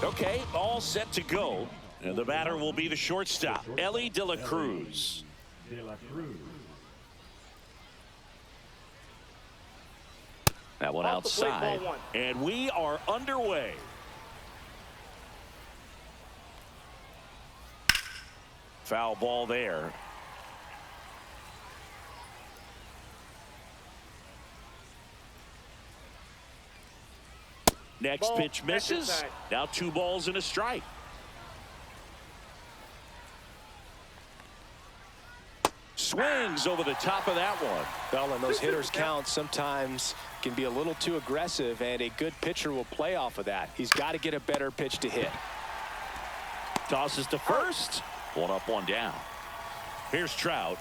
Okay, all set to go. And the batter will be the shortstop, Ellie De La Cruz. That one outside. And we are underway. Foul ball there. Next pitch misses. Now 2 balls and a strike. Swings over the top of that one. Well, and those hitters count sometimes can be a little too aggressive, and a good pitcher will play off of that. He's got to get a better pitch to hit. Tosses to first. 1 up, 1 down. Here's Trout.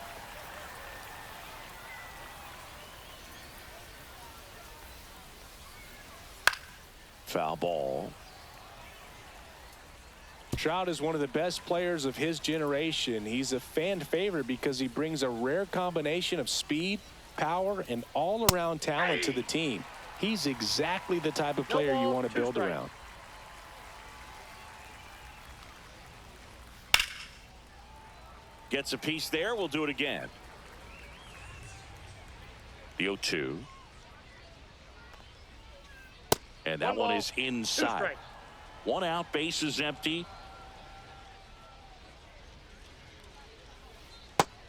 Foul ball. Trout is one of the best players of his generation. He's a fan favorite because he brings a rare combination of speed, power, and all-around talent to the team. He's exactly the type of player you want to build around. Gets a piece there. We'll do it again. The 0-2. And that one is inside. 1 out, bases empty.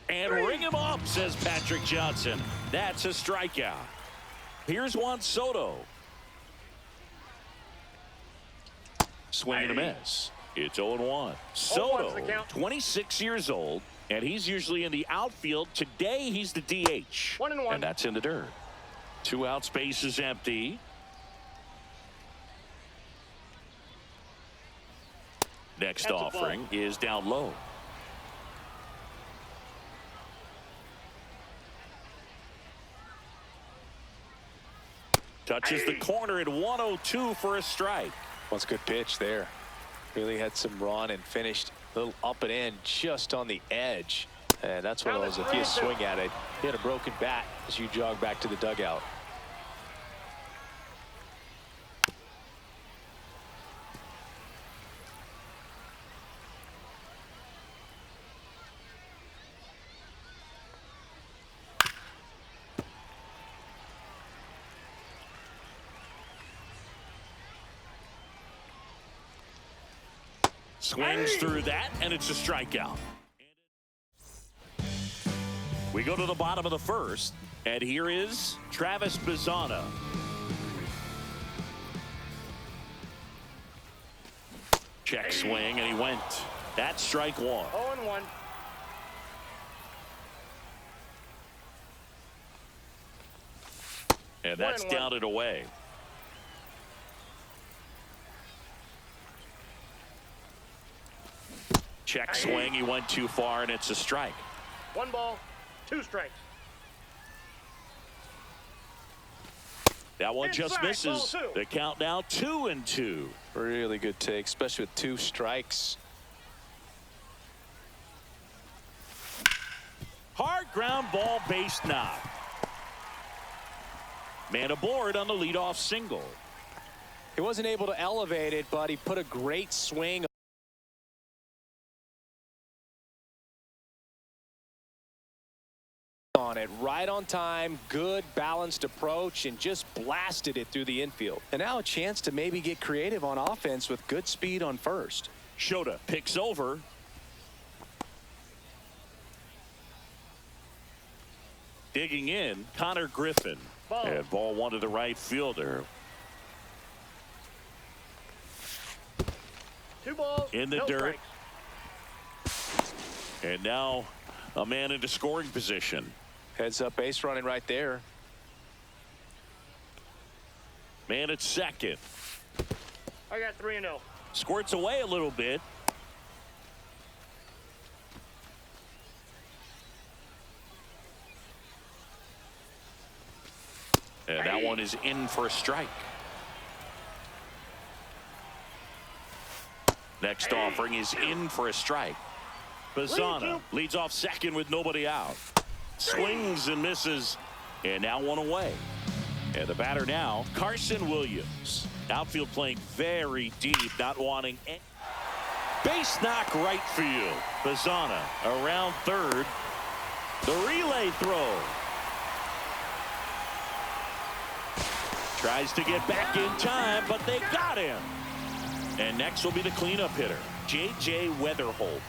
And ring him up, says Patrick Johnson. That's a strikeout. Here's Juan Soto. Swing and a miss. It's 0-1. Soto, 26 years old, and he's usually in the outfield. Today, he's the DH. 1-1. And that's in the dirt. 2 outs, bases empty. Next offering is down low. Touches the corner at 1-0 for a strike. Well, it's a good pitch there. Really had some run and finished a little up and in just on the edge. And that's one of those, if you swing at it, he had a broken bat as you jog back to the dugout. Swings through that, and it's a strikeout. We go to the bottom of the first, and here is Travis Bazzana. Check swing, and he went. That's strike 1. 0-1. And that's down and away. Check swing, he went too far, and it's a strike. 1 ball, 2 strikes. That one just misses. The count now 2-2. Really good take, especially with 2 strikes. Hard ground ball, base knock. Man aboard on the leadoff single. He wasn't able to elevate it, but he put a great swing on it, right on time, good balanced approach, and just blasted it through the infield. And now a chance to maybe get creative on offense with good speed on first. Shota picks over. Digging in, Connor Griffin. And ball 1 to the right fielder. 2 balls in the dirt. Strikes. And now a man into scoring position. Heads up base running right there. Man at second. I got 3-0. Squirts away a little bit. And that one is in for a strike. Next offering is in for a strike. Bazzana leads off second with nobody out. Swings and misses, and now 1 away. And the batter now, Carson Williams. Outfield playing very deep, not wanting any. Base knock right field. Bazana around third. The relay throw. Tries to get back in time, but they got him. And next will be the cleanup hitter, J.J. Weatherholt.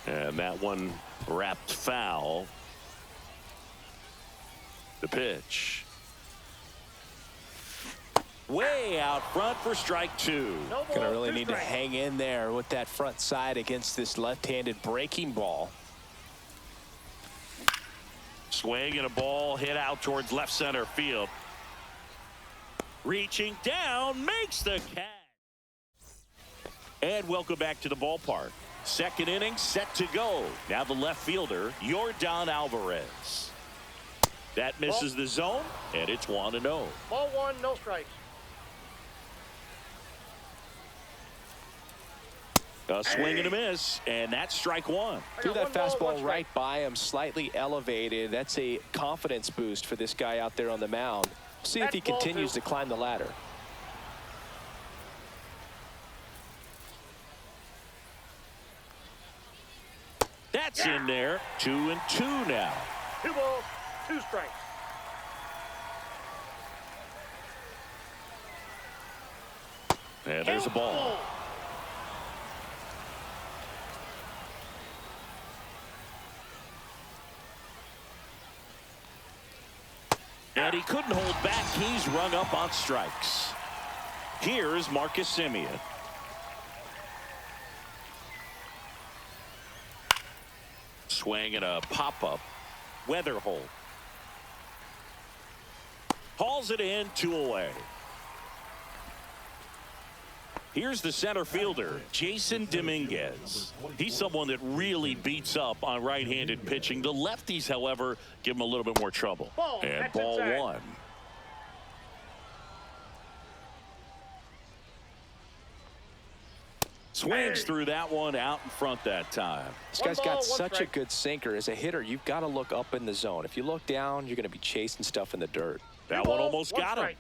And that one wrapped foul. The pitch. Way out front for strike two. Gonna really need to hang in there with that front side against this left-handed breaking ball. Swing and a ball hit out towards left center field. Reaching down, makes the catch. And welcome back to the ballpark. Second inning set to go. Now the left fielder, Yordan Alvarez. That misses the zone, and it's 1-0. Ball one, no strikes. A swing and a miss, and that's strike one. Threw that fastball right by him, slightly elevated. That's a confidence boost for this guy out there on the mound. See if he continues to climb the ladder. That's in there. 2-2 now. 2 balls, 2 strikes. And there's a ball. And he couldn't hold back. He's rung up on strikes. Here's Marcus Semien. Swing and a pop-up. Weatherholt. Hauls it in, 2 away. Here's the center fielder, Jason Dominguez. He's someone that really beats up on right-handed pitching. The lefties, however, give him a little bit more trouble. And ball one. Swings through that one, out in front that time. This guy's got such a good sinker. As a hitter, you've got to look up in the zone. If you look down, you're going to be chasing stuff in the dirt. That one almost got him.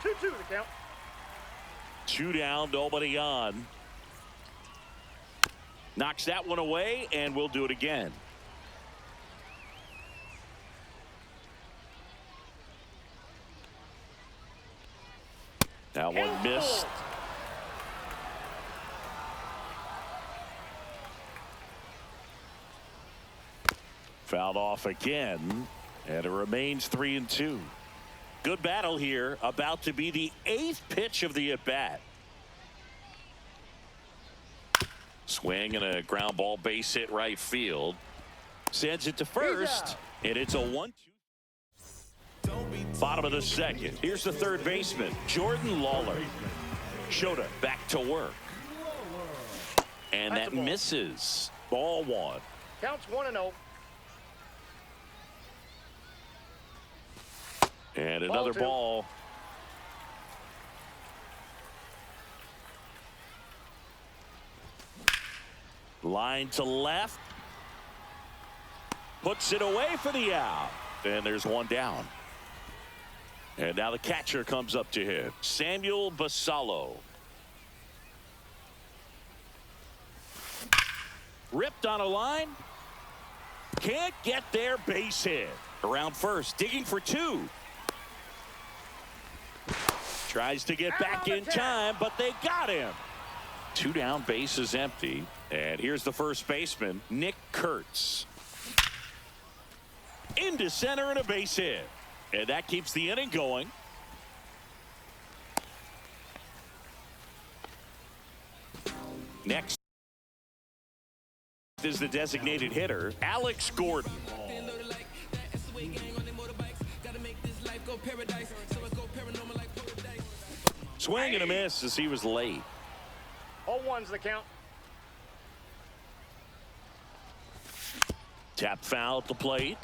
2-2 the count. 2 down, nobody on. Knocks that one away, and we'll do it again. That one missed. Fouled off again, and it remains 3-2. Good battle here, about to be the 8th pitch of the at-bat. Swing and a ground ball, base hit right field. Sends it to first, and it's a 1-2. Bottom of the second. Here's the third baseman, Jordan Lawler. Shota back to work. And that misses. Ball one. Counts 1-0. And another ball. Line to left. Puts it away for the out. And there's one down. And now the catcher comes up to him, Samuel Basallo. Ripped on a line. Can't get there, base hit. Around first, digging for 2. Tries to get back in time, but they got him. 2 down, base is empty. And here's the first baseman, Nick Kurtz. Into center and a base hit. And that keeps the inning going. Next is the designated hitter, Alex Gordon. Swing and a miss as he was late. 0-1's the count. Tap foul at the plate.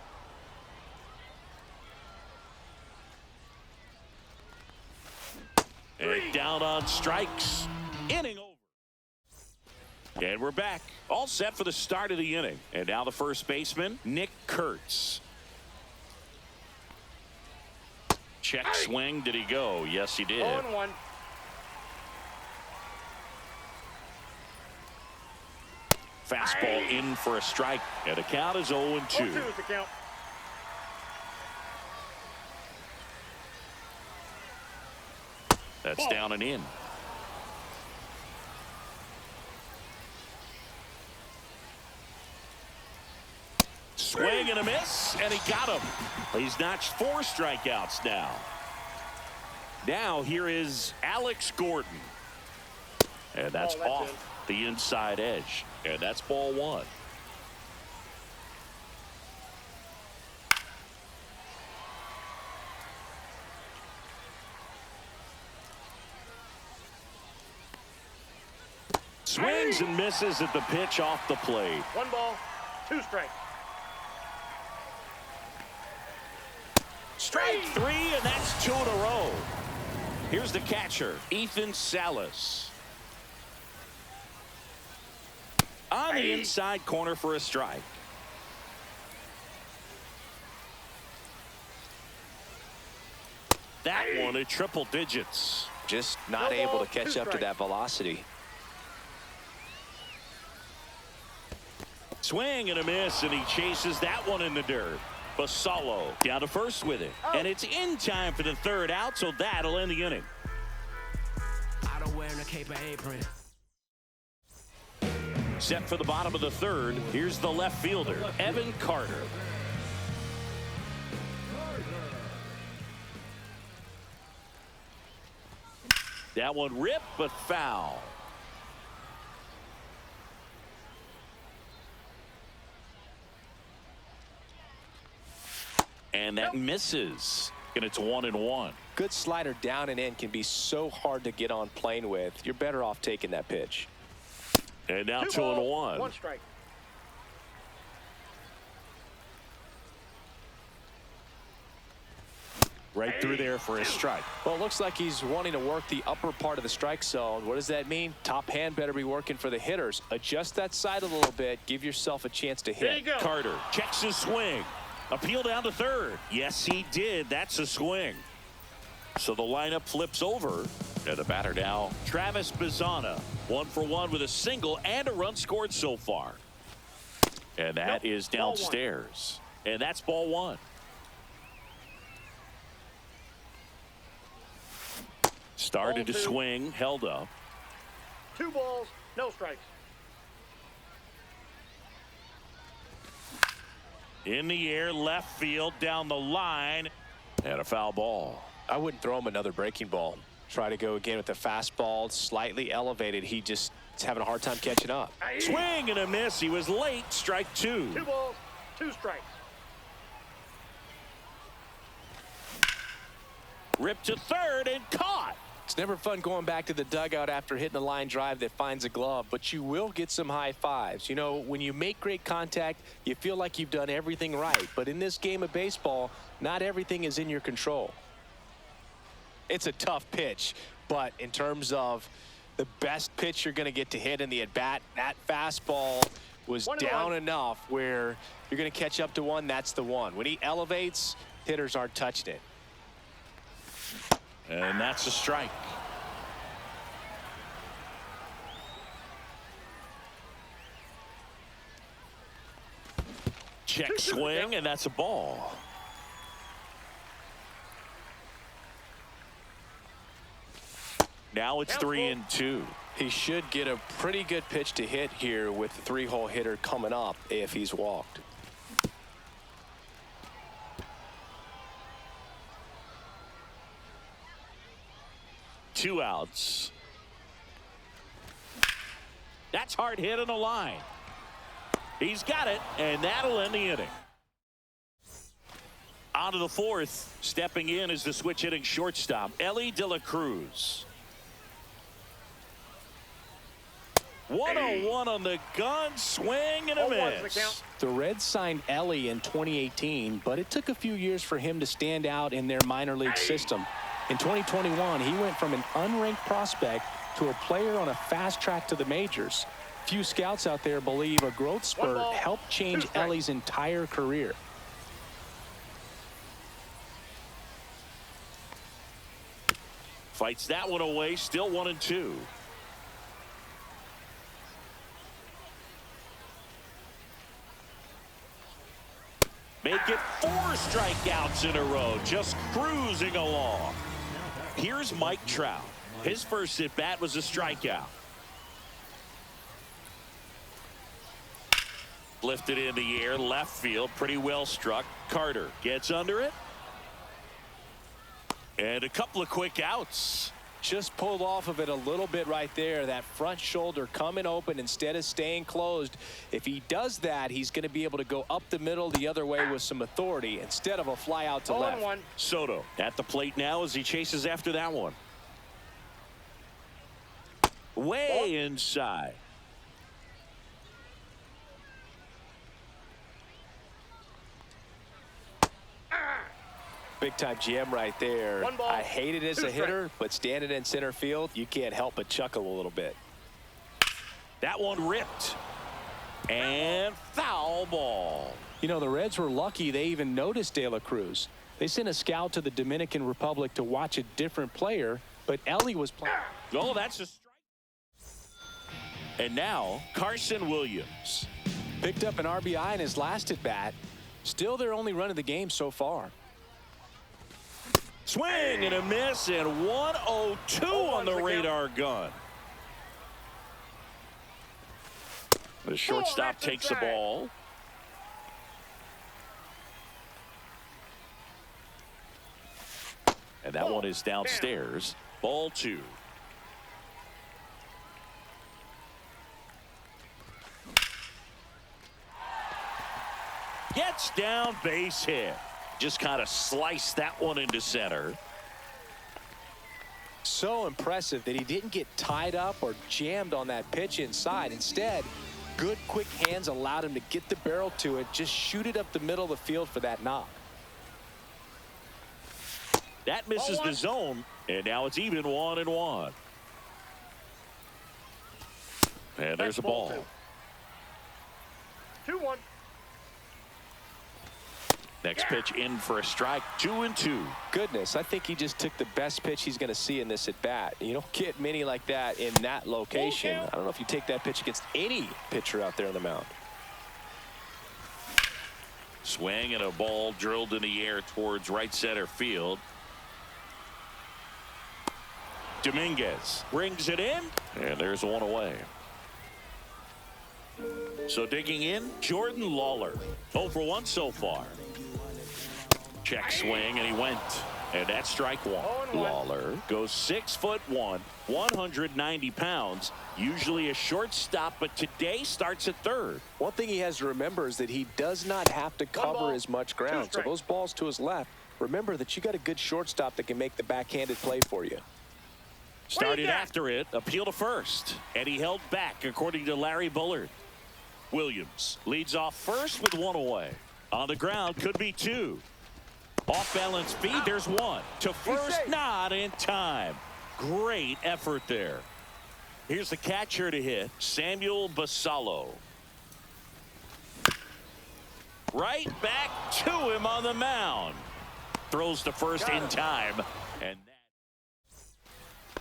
And down on strikes. Inning over. And we're back. All set for the start of the inning. And now the first baseman, Nick Kurtz. Check swing. Did he go? Yes, he did. 0-1. Fastball in for a strike. And the count is 0-2. 0-2 is the count. That's down and in. Swing and a miss, and he got him. He's notched 4 strikeouts now. Now here is Alex Gordon. And that's off the inside edge. And that's ball 1. Swings and misses at the pitch off the plate. 1 ball, 2 strikes. Strike 3, and that's 2 in a row. Here's the catcher, Ethan Salas. On the inside corner for a strike. That one at triple digits. Just not able to catch up to that velocity. Swing and a miss, and he chases that one in the dirt. Basallo down to first with it. And it's in time for the 3rd out, so that'll end the inning. I don't wear a cape or apron. Set for the bottom of the 3rd. Here's the left fielder, Evan Carter. That one ripped, but foul. And that misses. And it's 1-1. Good slider down and in can be so hard to get on plane with. You're better off taking that pitch. And now 2 balls, 2-1. 1 strike. Right through there for a strike. Well, it looks like he's wanting to work the upper part of the strike zone. What does that mean? Top hand better be working for the hitters. Adjust that side a little bit. Give yourself a chance to There you hit. go. Carter checks his swing. Appeal down to 3rd. Yes, he did. That's a swing. So the lineup flips over. And the batter now, Travis Bazzana. 1 for 1 with a single and a run scored so far. And that is downstairs. And that's ball 1. Started to swing, held up. 2 balls, no strikes. In the air, left field, down the line, and a foul ball. I wouldn't throw him another breaking ball. Try to go again with the fastball, slightly elevated. He just is having a hard time catching up. Swing and a miss. He was late. Strike 2. 2 balls, 2 strikes. Ripped to 3rd and caught. It's never fun going back to the dugout after hitting a line drive that finds a glove, but you will get some high fives. You know, when you make great contact, you feel like you've done everything right. But in this game of baseball, not everything is in your control. It's a tough pitch, but in terms of the best pitch you're going to get to hit in the at-bat, that fastball was down enough where you're going to catch up to one. That's the one. When he elevates, hitters aren't touching it. And that's a strike. Check swing, and that's a ball. Now it's 3-2. He should get a pretty good pitch to hit here with the 3-hole hitter coming up if he's walked. Two outs. That's hard hit on the line. He's got it, and that'll end the inning. On to the 4th. Stepping in is the switch hitting shortstop, Ellie De La Cruz. 1-0-1 on the gun, swing and a miss. The Reds signed Ellie in 2018, but it took a few years for him to stand out in their minor league system. In 2021, he went from an unranked prospect to a player on a fast track to the majors. Few scouts out there believe a growth spurt ball, helped change 2 strikes. Ellie's entire career. Fights that one away, still 1-2. Make it 4 strikeouts in a row, just cruising along. Here's Mike Trout. His first at bat was a strikeout. Lifted in the air, left field, pretty well struck. Carter gets under it. And a couple of quick outs. Just pulled off of it a little bit right there. That front shoulder coming open instead of staying closed. If he does that, he's going to be able to go up the middle the other way with some authority instead of a fly out to left. 0-1. Soto at the plate now as he chases after that one. Way inside. Big time GM right there. 1 ball, I hate it as 2 a hitter, but standing in center field, you can't help but chuckle a little bit. That one ripped. And foul ball. You know, the Reds were lucky they even noticed De La Cruz. They sent a scout to the Dominican Republic to watch a different player, but Ellie was playing. Oh, that's a strike. And now Carson Williams. Picked up an RBI in his last at bat. Still their only run of the game so far. Swing and a miss, and 102 on the radar gun. The shortstop takes the ball. And that one is downstairs. Ball 2. Gets down, base hit. Just kind of sliced that one into center. So impressive that he didn't get tied up or jammed on that pitch inside. Instead, good quick hands allowed him to get the barrel to it, just shoot it up the middle of the field for that knock. That misses the zone, and now it's even 1-1. And there's a ball. 2-1. Next pitch in for a strike. 2-2. Goodness, I think he just took the best pitch he's going to see in this at bat. You don't get many like that in that location. I don't know if you take that pitch against any pitcher out there on the mound. Swing and a ball drilled in the air towards right center field. Dominguez brings it in, and there's one away. So digging in, Jordan Lawler. 0 for 1 so far. Check swing, and he went. And that's strike 1. Lawler goes 6'1", 190 pounds. Usually a shortstop, but today starts at third. One thing he has to remember is that he does not have to cover as much ground. So those balls to his left, remember that you got a good shortstop that can make the backhanded play for you. Started after it, appeal to first, and he held back according to Larry Bullard. Williams leads off first with 1 away. On the ground, could be 2. Off balance feed, there's 1. To first, not in time. Great effort there. Here's the catcher to hit, Samuel Basallo. Right back to him on the mound. Throws to first in time. And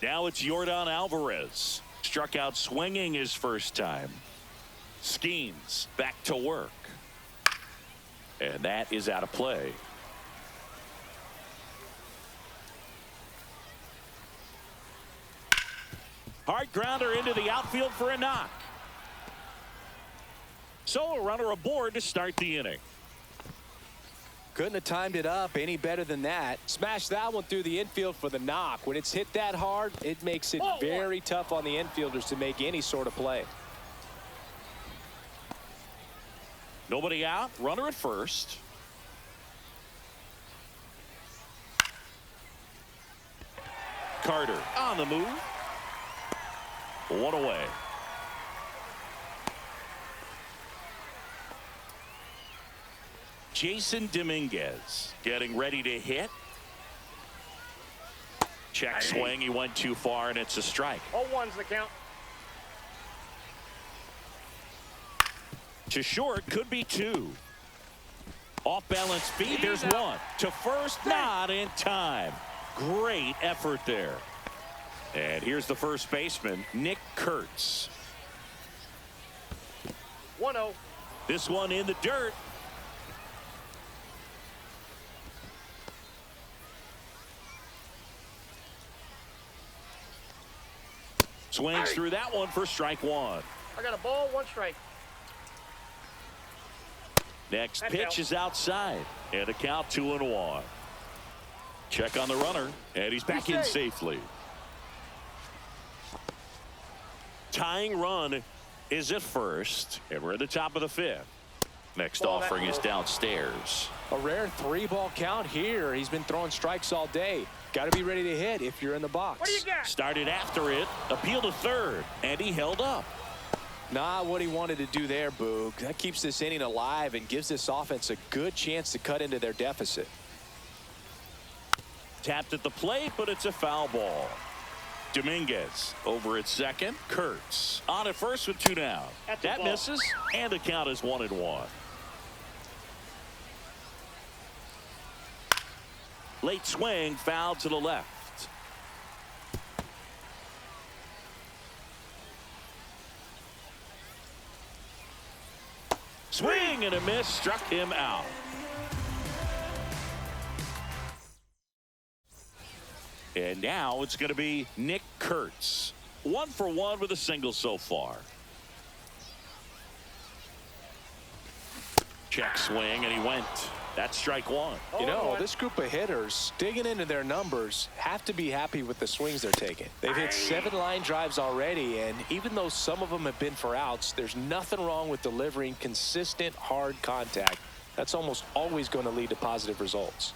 now it's Yordan Alvarez. Struck out swinging his first time. Skenes back to work. And that is out of play. Hard grounder into the outfield for a knock. So a runner aboard to start the inning. Couldn't have timed it up any better than that. Smashed that one through the infield for the knock. When it's hit that hard, it makes it very tough on the infielders to make any sort of play. Nobody out. Runner at first. Carter on the move. 1 away. Jason Dominguez getting ready to hit. Check swing. He went too far, and it's a strike. 0-1's the count. To short, could be 2. Off balance feed, there's 1. To first, not in time. Great effort there. And here's the first baseman, Nick Kurtz. 1-0. This one in the dirt. Swings through that one for strike 1. I got a ball, 1 strike. Next That's pitch out. is outside. And a count 2-1. Check on the runner. And he's back in safely. Tying run is at first. And we're at the top of the 5th. Next offering is downstairs. A rare 3-ball count here. He's been throwing strikes all day. Got to be ready to hit if you're in the box. What do you got? Started after it. Appeal to third. And he held up. Not what he wanted to do there, Boog. That keeps this inning alive and gives this offense a good chance to cut into their deficit. Tapped at the plate, but it's a foul ball. Dominguez over at second. Kurtz on at first with 2 down. That misses, and the count is 1-1. Late swing, foul to the left. Swing and a miss, struck him out. And now it's going to be Nick Kurtz. 1 for 1 with a single so far. Check swing, and he went. That's strike 1. You know, this group of hitters digging into their numbers have to be happy with the swings they're taking. They've hit 7 line drives already, and even though some of them have been for outs, there's nothing wrong with delivering consistent, hard contact. That's almost always going to lead to positive results.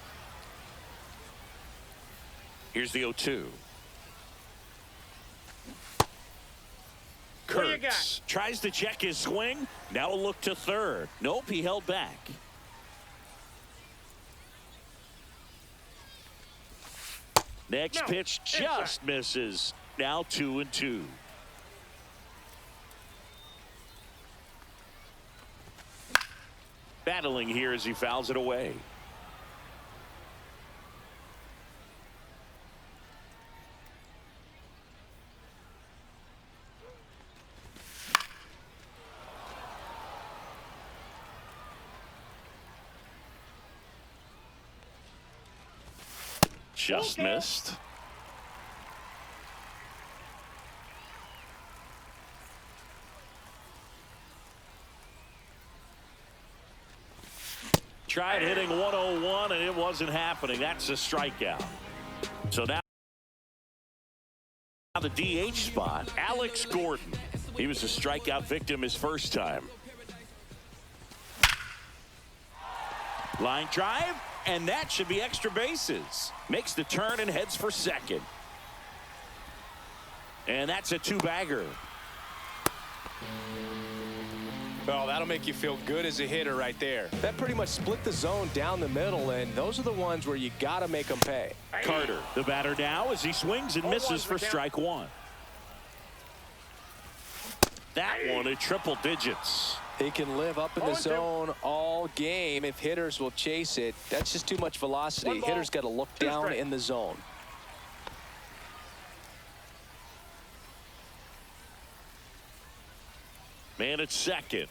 Here's the 0-2. What do you got? Kurtz tries to check his swing. Now a look to third. Nope, he held back. Next pitch just misses. Now 2-2. Battling here as he fouls it away. Just missed. Tried hitting 101 and it wasn't happening. That's a strikeout. So now the DH spot, Alex Gordon. He was a strikeout victim his first time. Line drive, and that should be extra bases. Makes the turn and heads for second. And that's a 2-bagger. Well, that'll make you feel good as a hitter right there. That pretty much split the zone down the middle, and those are the ones where you got to make them pay. Carter, the batter now, as he swings and misses for strike 1. That one in triple digits. He can live up in the zone all game if hitters will chase it. That's just too much velocity. Hitters got to look down in the zone. Man at second.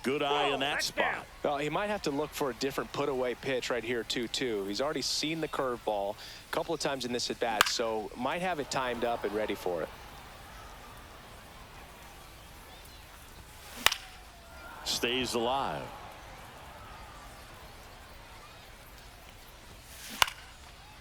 Good eye in that spot. Well, he might have to look for a different put-away pitch right here, 2-2. He's already seen the curveball a couple of times in this at-bat, so might have it timed up and ready for it. Stays alive.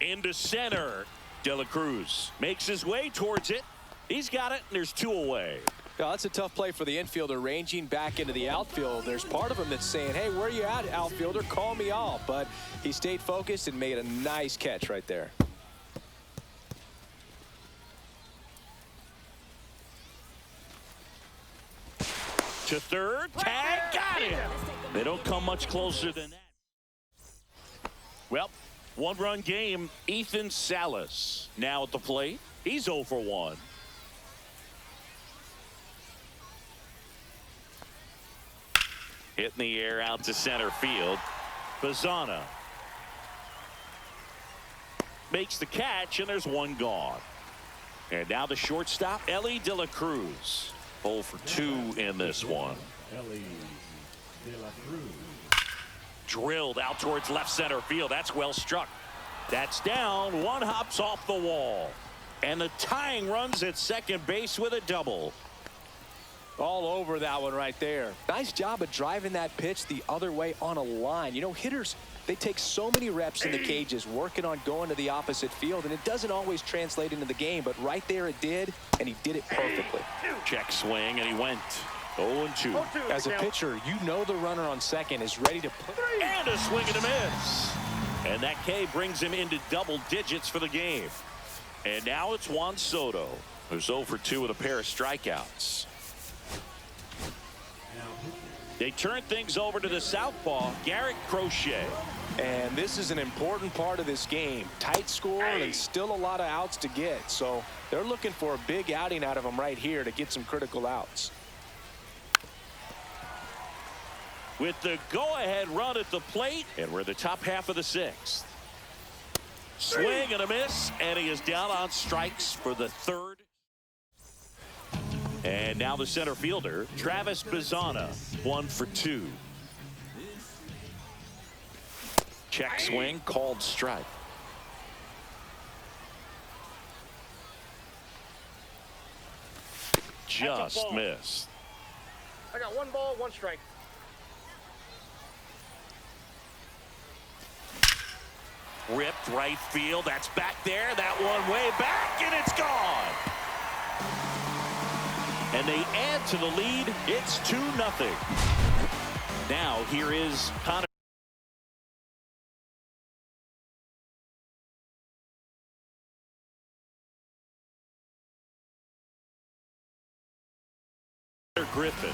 Into center. De La Cruz makes his way towards it. He's got it, and there's 2 away. Well, that's a tough play for the infielder, ranging back into the outfield. There's part of him that's saying, hey, where you at, outfielder? Call me off. But he stayed focused and made a nice catch right there. To third, tag, got him. They don't come much closer than that. Well, 1-run game. Ethan Salas now at the plate. He's 0 for 1. Hit in the air out to center field. Bazana makes the catch, and there's one gone. And now the shortstop, Ellie De La Cruz. 0 for 2 in this one. Ellie De La Cruz. Drilled out towards left center field. That's well struck. That's down. One hops off the wall. And the tying runs at second base with a double. All over that one right there. Nice job of driving that pitch the other way on a line. You know, hitters, they take so many reps in the cages working on going to the opposite field, and it doesn't always translate into the game, but right there it did, and he did it perfectly. Check swing, and he went 0-2. As a pitcher, you know the runner on second is ready to put. And a swing and a miss. And that K brings him into double digits for the game. And now it's Juan Soto, who's 0 for 2 with a pair of strikeouts. They turn things over to the southpaw, Garrett Crochet. And this is an important part of this game. Tight score and still a lot of outs to get. So they're looking for a big outing out of him right here to get some critical outs. With the go-ahead run at the plate, and we're in the top half of the 6th. Swing and a miss, and he is down on strikes for the 3rd. And now the center fielder, Travis Bazana, 1 for 2. Check swing, called strike. Just missed. I got 1 ball, 1 strike. Ripped right field. That's back there. That one way back, and it's gone. And they add to the lead. It's 2-0. Now here is Connor Griffin.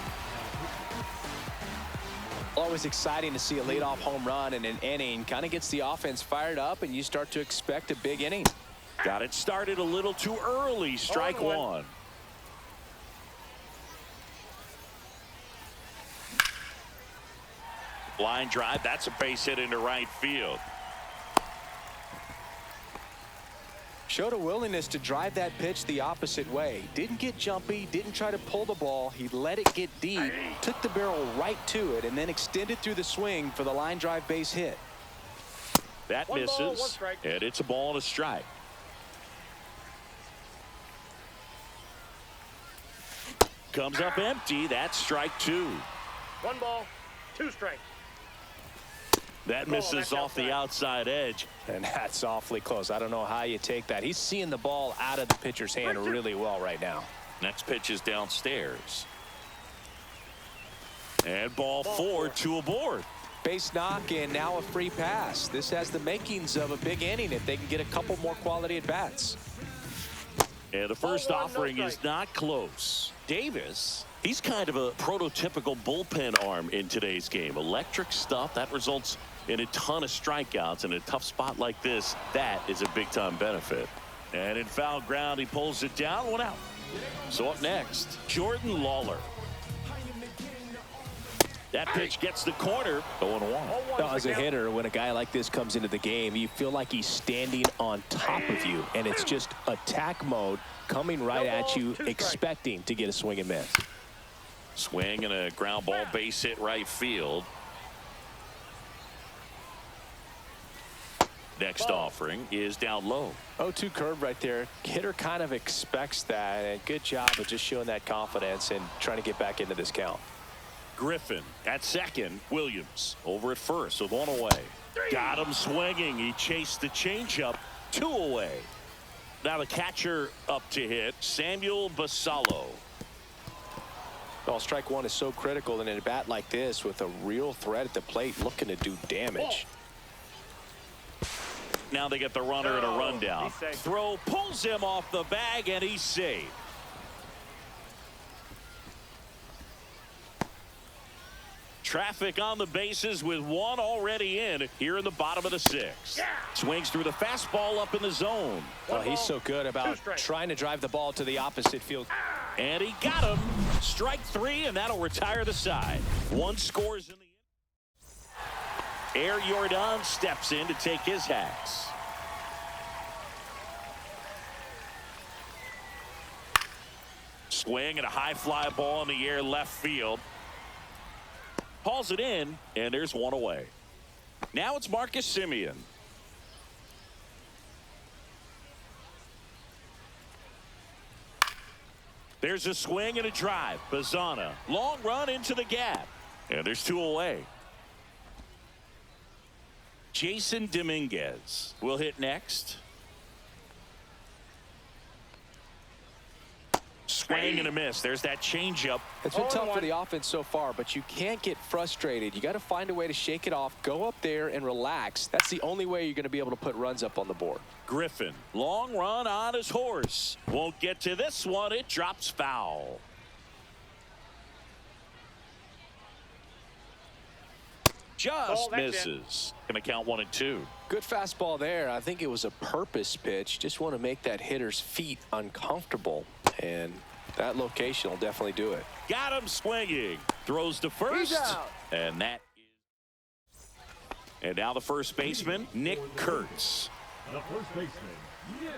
Always exciting to see a leadoff home run in an inning. Kind of gets the offense fired up, and you start to expect a big inning. Got it started a little too early. Strike 1. Line drive. That's a base hit into right field. Showed a willingness to drive that pitch the opposite way. Didn't get jumpy, didn't try to pull the ball. He let it get deep, took the barrel right to it, and then extended through the swing for the line drive base hit. That 1 misses, ball, 1 strike. And it's a ball and a strike. Comes up empty. That's strike 2. 1 ball, 2 strikes. That misses off the outside edge. And that's awfully close. I don't know how you take that. He's seeing the ball out of the pitcher's hand really well right now. Next pitch is downstairs. And ball 4, 2 aboard. Base knock and now a free pass. This has the makings of a big inning if they can get a couple more quality at bats. And the first offering is not close. Davis, he's kind of a prototypical bullpen arm in today's game. Electric stuff that results in a ton of strikeouts in a tough spot like this. That is a big time benefit. And in foul ground, he pulls it down, 1 out. So up next, Jordan Lawler. That pitch gets the corner. 0-1. As a hitter, when a guy like this comes into the game, you feel like he's standing on top of you, and it's just attack mode coming right at you, expecting to get a swing and miss. Swing and a ground ball base hit right field. Next offering is down low. 0-2 curve right there. Hitter kind of expects that, and good job of just showing that confidence and trying to get back into this count. Griffin at second. Williams over at first with 1 away. Got him swinging. He chased the changeup. 2 away. Now the catcher up to hit, Samuel Basallo. Well, strike 1 is so critical in a bat like this with a real threat at the plate looking to do damage. Now they get the runner and a rundown. Throw pulls him off the bag, and he's safe. Traffic on the bases with 1 already in here in the bottom of the 6th. Swings through the fastball up in the zone. Well, he's so good about trying to drive the ball to the opposite field. And he got him. Strike 3, and that'll retire the side. One scores in the Air Jordan steps in to take his hats. Swing and a high fly ball in the air left field. Hauls it in, and there's one away. Now it's Marcus Semien. There's a swing and a drive. Bazana, long run into the gap. And there's 2 away. Jason Dominguez will hit next. Swing and a miss. There's that changeup. It's been tough for the offense so far, but you can't get frustrated. You got to find a way to shake it off, go up there and relax. That's the only way you're going to be able to put runs up on the board. Griffin, long run on his horse. Won't get to this one. It drops foul. Just misses. Going to count 1 and 2. Good fastball there. I think it was a purpose pitch. Just want to make that hitter's feet uncomfortable. And that location will definitely do it. Got him swinging. Throws to first. And that is. And now the first baseman, Nick Kurtz. The first baseman, Nick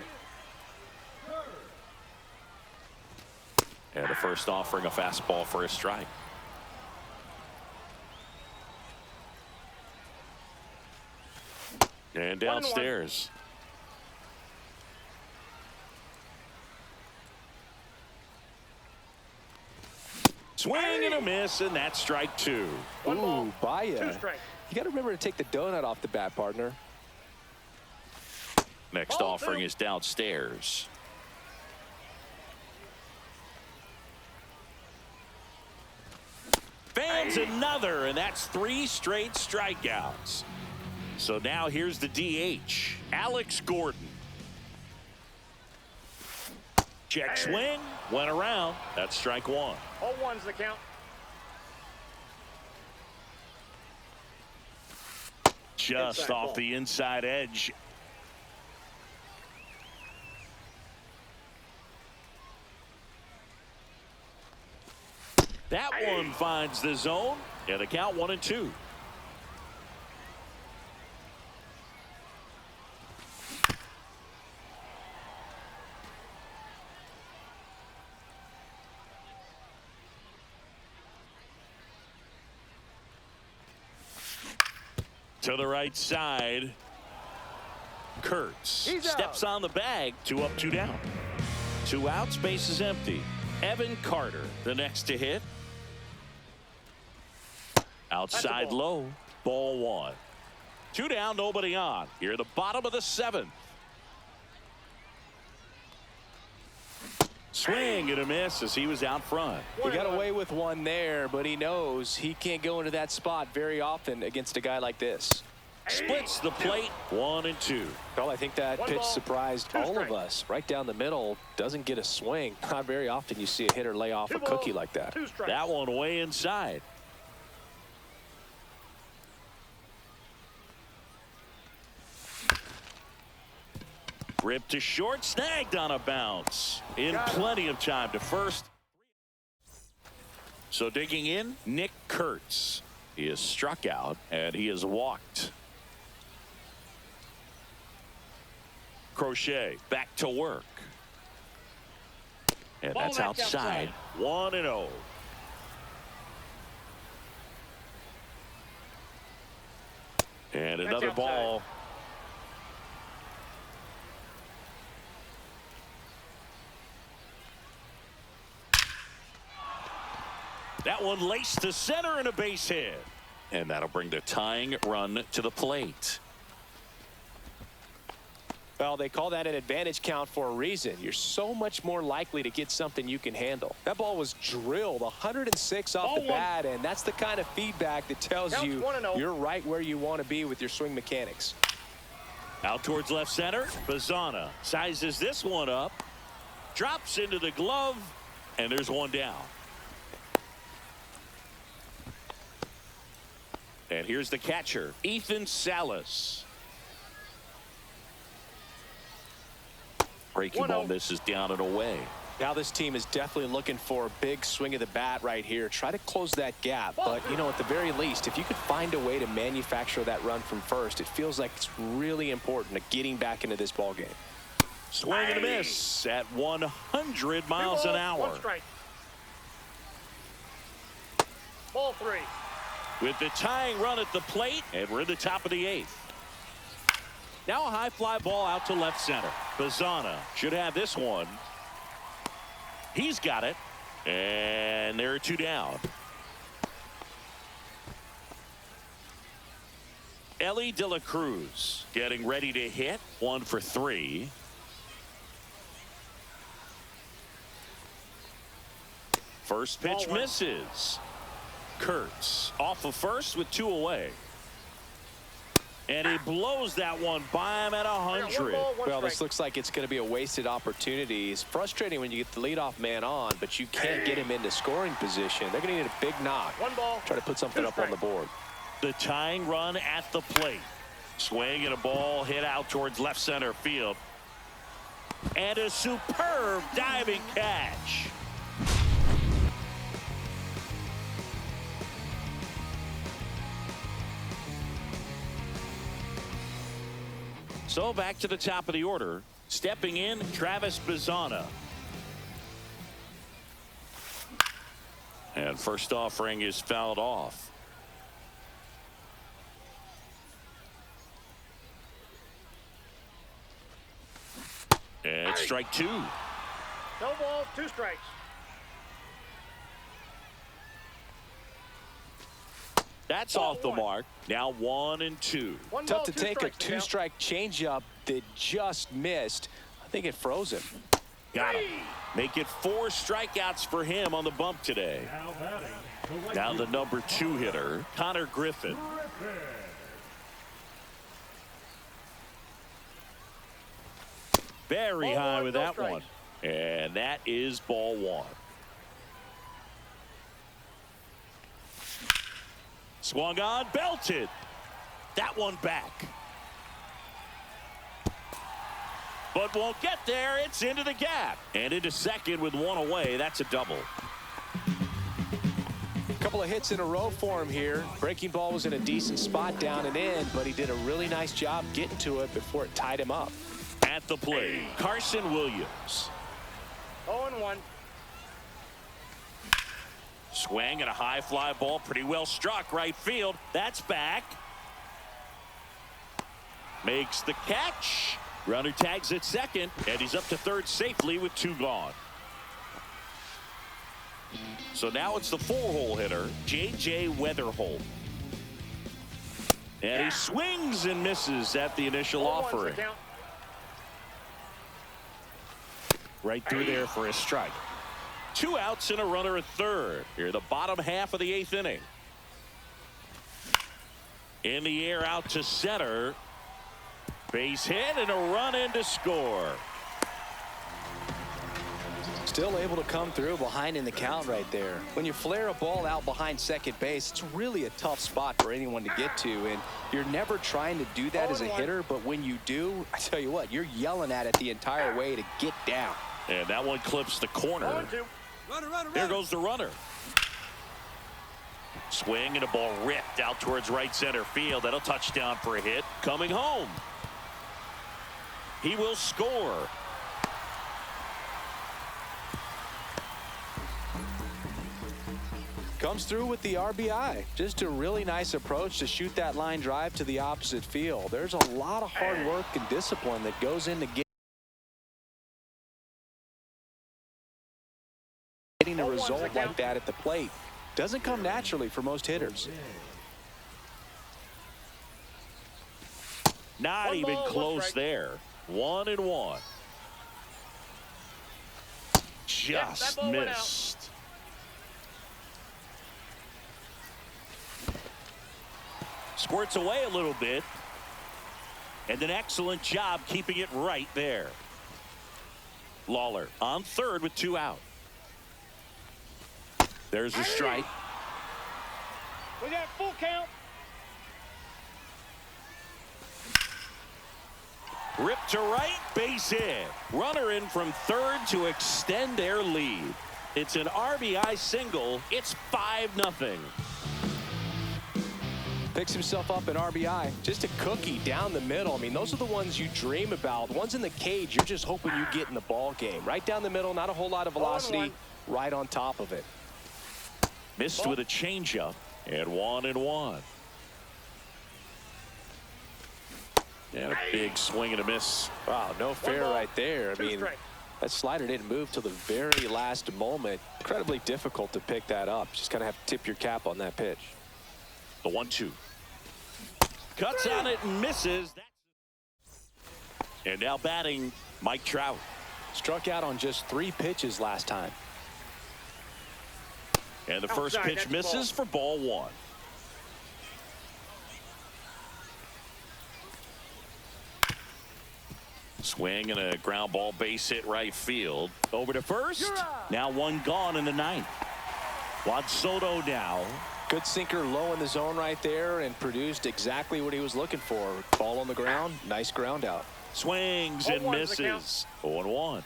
Kurtz. And the first offering a fastball for a strike. And downstairs. Swing and a miss, and that's strike 2. Ooh, Baya. 2 strikes. You got to remember to take the donut off the bat, partner. Next offering is downstairs. Fans another, and that's 3 straight strikeouts. So now here's the DH, Alex Gordon. Check swing, went around. That's strike 1. 0-1's the count. Just Inside off ball. the inside edge. That one finds the zone, and the count 1 and 2. To the right side, Kurtz steps on the bag. 2 up, 2 down. 2 outs, base is empty. Evan Carter, the next to hit. Outside low, ball 1. 2 down, nobody on. Here at the bottom of the 7th. Swing and a miss as he was out front. He got away with one there, but he knows he can't go into that spot very often against a guy like this. Splits the plate, 1 and 2. Well, I think that pitch surprised all of us. Right down the middle, doesn't get a swing. Not very often you see a hitter lay off a cookie like that. 2 strikes. That one way inside. Ripped to short, snagged on a bounce. In plenty of time to first. So digging in, Nick Kurtz. He is struck out and he is walked. Crochet back to work. And that's outside. 1 and 0. And another ball. That one laced to center and a base hit. And that'll bring the tying run to the plate. Well, they call that an advantage count for a reason. You're so much more likely to get something you can handle. That ball was drilled 106 off the bat, and that's the kind of feedback that tells you you're right where you want to be with your swing mechanics. Out towards left center. Bazana sizes this one up. Drops into the glove, and there's 1 down. And here's the catcher, Ethan Salas. Breaking ball misses down and away. Now this team is definitely looking for a big swing of the bat right here. Try to close that gap. But, you know, at the very least, if you could find a way to manufacture that run from first, it feels like it's really important to getting back into this ball game. Swing and a miss at 100 miles an hour. One strike. Ball 3. With the tying run at the plate, and we're in the top of the 8th. Now a high fly ball out to left center. Bazana should have this one. He's got it, and there are 2 down. Ellie De La Cruz getting ready to hit. 1 for 3. First pitch misses. Kurtz off of first with 2 away. And he blows that one by him at 100. Well, this looks like it's going to be a wasted opportunity. It's frustrating when you get the leadoff man on, but you can't get him into scoring position. They're going to need a big knock. 1 ball. Try to put something up on the board. The tying run at the plate. Swing and a ball hit out towards left center field. And a superb diving catch. So back to the top of the order. Stepping in, Travis Bazana. And first offering is fouled off. And strike 2. No balls, 2 strikes. That's off the mark. Now 1 and 2. Tough to take a 2-strike changeup that just missed. I think it froze him. Got him. Make it 4 strikeouts for him on the bump today. Now the number 2 hitter, Connor Griffin. Very high with that one. And that is ball 1. Swung on, belted. That one back. But won't get there. It's into the gap. And into second with 1 away. That's a double. A couple of hits in a row for him here. Breaking ball was in a decent spot down and in, but he did a really nice job getting to it before it tied him up. At the plate, Carson Williams. 0-1. Swing and a high fly ball, pretty well struck right field. That's back. Makes the catch. Runner tags at second, and he's up to third safely with 2 gone. So now it's the 4-hole hitter, J.J. Weatherholt. And he swings and misses at the initial offering. Right through there for a strike. 2 outs and a runner at third. Here, the bottom half of the 8th inning. In the air out to center. Base hit and a run in to score. Still able to come through behind in the count right there. When you flare a ball out behind second base, it's really a tough spot for anyone to get to, and you're never trying to do that as a hitter, but when you do, I tell you what, you're yelling at it the entire way to get down. And that one clips the corner. There goes the runner. Swing and a ball ripped out towards right center field. That'll touchdown for a hit. Coming home. He will score. Comes through with the RBI. Just a really nice approach to shoot that line drive to the opposite field. There's a lot of hard work and discipline that goes into getting a result like that at the plate. Doesn't come naturally for most hitters. Not even close there. 1-1. Just missed. Squirts away a little bit. And an excellent job keeping it right there. Lawler on third with 2 out. There's a strike. We got full count. Ripped to right, base hit. Runner in from third to extend their lead. It's an RBI single. It's 5-0. Picks himself up an RBI. Just a cookie down the middle. I mean, those are the ones you dream about. Ones in the cage, you're just hoping you get in the ball game. Right down the middle, not a whole lot of velocity. Right on top of it. Missed with a changeup, and 1-1. And a big swing and a miss. Wow, no fair right there. I mean, that slider didn't move till the very last moment. Incredibly difficult to pick that up. Just kind of have to tip your cap on that pitch. The 1-2. Cuts on it and misses. And now batting, Mike Trout. Struck out on just 3 pitches last time. And the first pitch misses for ball 1. Swing and a ground ball, base hit right field. Over to first. Now 1 gone in the 9th. Juan Soto now. Good sinker low in the zone right there and produced exactly what he was looking for. Ball on the ground. Nice ground out. Swings and misses. 0-1.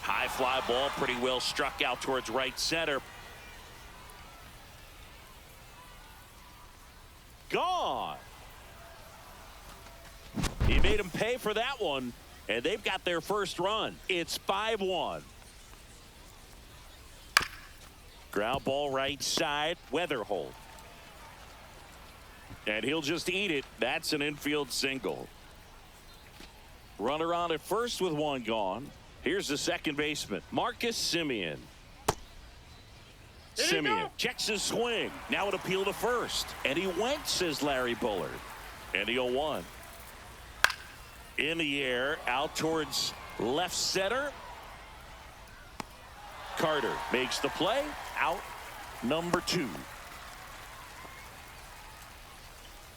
High fly ball, pretty well struck out towards right center. Gone. He made him pay for that one, and they've got their first run. It's 5-1. Ground ball right side, Weatherholt. And he'll just eat it. That's an infield single. Runner on at first with 1 gone. Here's the second baseman, Marcus Semien. Semien checks his swing. Now an appeal to first. And he went, says Larry Bullard. And the 0-1. In the air, out towards left center. Carter makes the play. Out number 2.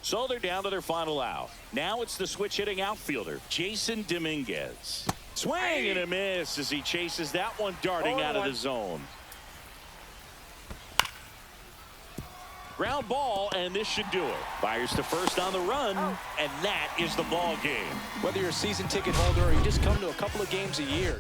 So they're down to their final out. Now it's the switch hitting outfielder, Jason Dominguez. Swing and a miss as he chases that one darting out of the zone. Ground ball, and this should do it. Fires to first on the run, and that is the ball game. Whether you're a season ticket holder or you just come to a couple of games a year.